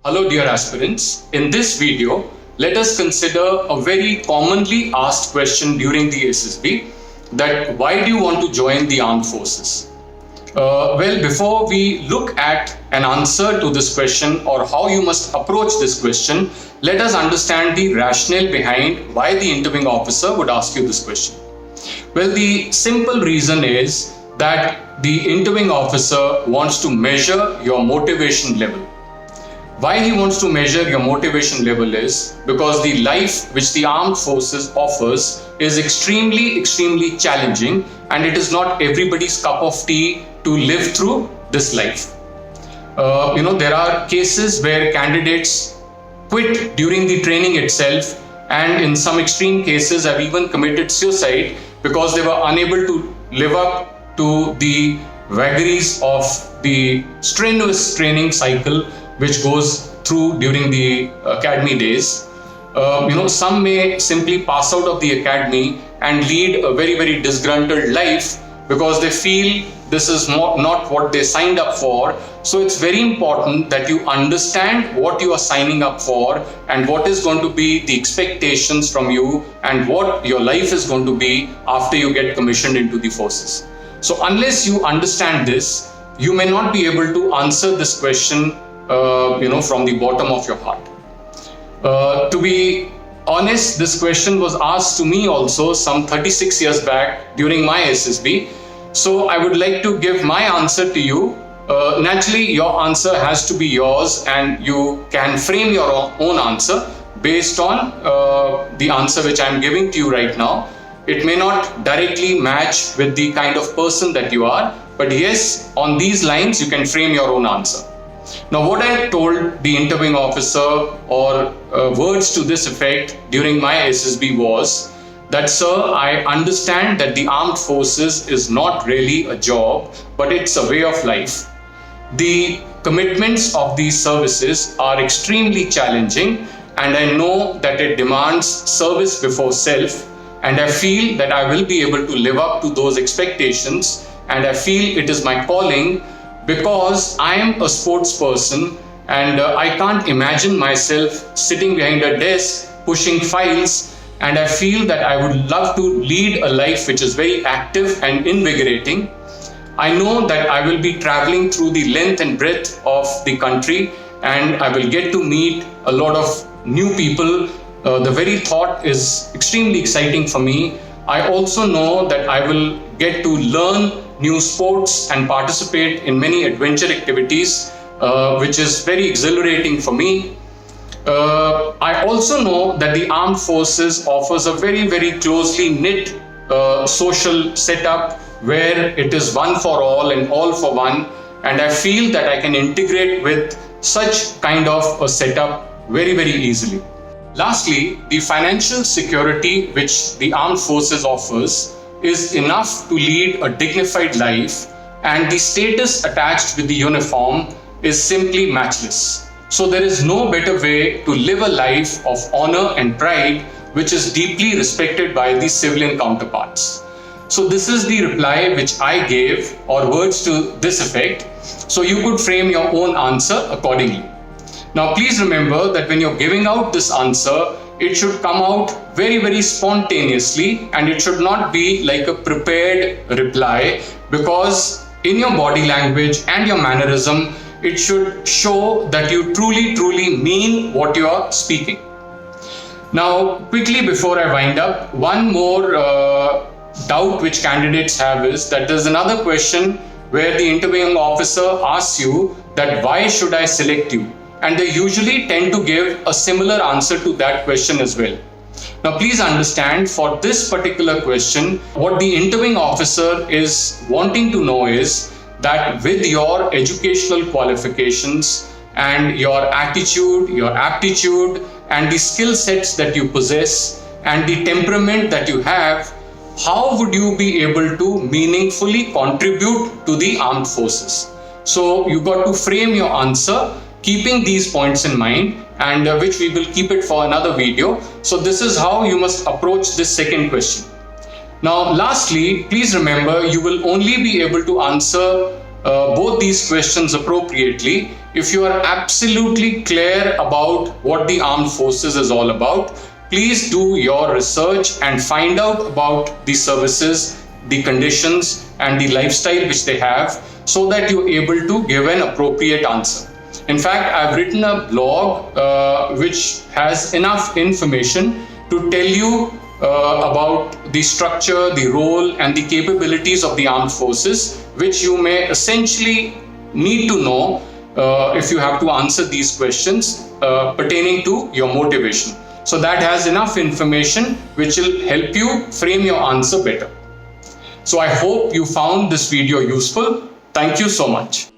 Hello dear aspirants, in this video, let us consider a very commonly asked question during the SSB, that why do you want to join the armed forces? Well, before we look at an answer to this question or how you must approach this question, let us understand the rationale behind why the interviewing officer would ask you this question. Well, the simple reason is that the interviewing officer wants to measure your motivation level. Why he wants to measure your motivation level is because the life which the armed forces offers is extremely challenging, and it is not everybody's cup of tea to live through this life. There are cases where candidates quit during the training itself, and in some extreme cases have even committed suicide because they were unable to live up to the vagaries of the strenuous training cycle which goes through during the academy days. Some may simply pass out of the academy and lead a very disgruntled life because they feel this is not what they signed up for. So it's very important that you understand what you are signing up for and what is going to be the expectations from you and what your life is going to be after you get commissioned into the forces. So unless you understand this, you may not be able to answer this question from the bottom of your heart. To be honest, this question was asked to me also some 36 years back during my SSB. So I would like to give my answer to you. Naturally, your answer has to be yours, and you can frame your own answer based on the answer which I am giving to you right now. It may not directly match with the kind of person that you are, but yes, on these lines you can frame your own answer. Now, what I told the interviewing officer or words to this effect during my SSB was that, sir, I understand that the armed forces is not really a job, but it's a way of life. The commitments of these services are extremely challenging, and I know that it demands service before self, and I feel that I will be able to live up to those expectations, and I feel it is my calling because I am a sports person, and I can't imagine myself sitting behind a desk pushing files, and I feel that I would love to lead a life which is very active and invigorating. I know that I will be traveling through the length and breadth of the country, and I will get to meet a lot of new people. The very thought is extremely exciting for me. I also know that I will get to learn new sports and participate in many adventure activities, which is very exhilarating for me. I also know that the armed forces offers a very closely knit social setup where it is one for all and all for one, and I feel that I can integrate with such kind of a setup very easily. Lastly, the financial security which the armed forces offers is enough to lead a dignified life, and the status attached with the uniform is simply matchless. So there is no better way to live a life of honor and pride which is deeply respected by the civilian counterparts. So this is the reply which I gave, or words to this effect. So you could frame your own answer accordingly. Now please remember that when you're giving out this answer, it should come out very spontaneously, and it should not be like a prepared reply, because in your body language and your mannerism, it should show that you truly mean what you are speaking. Now, quickly before I wind up, one more doubt which candidates have is that there's another question where the interviewing officer asks you that why should I select you? And they usually tend to give a similar answer to that question as well. Now please understand, for this particular question, what the interviewing officer is wanting to know is that with your educational qualifications and your attitude, your aptitude, and the skill sets that you possess and the temperament that you have, how would you be able to meaningfully contribute to the armed forces? So you got to frame your answer keeping these points in mind, and which we will keep it for another video. So this is how you must approach this second question. Now lastly, please remember, you will only be able to answer both these questions appropriately if you are absolutely clear about what the armed forces is all about, please do your research and find out about the services, the conditions, and the lifestyle which they have, so that you're able to give an appropriate answer. In fact, I've written a blog which has enough information to tell you about the structure, the role, and the capabilities of the armed forces, which you may essentially need to know if you have to answer these questions pertaining to your motivation. So that has enough information which will help you frame your answer better. So I hope you found this video useful. Thank you so much.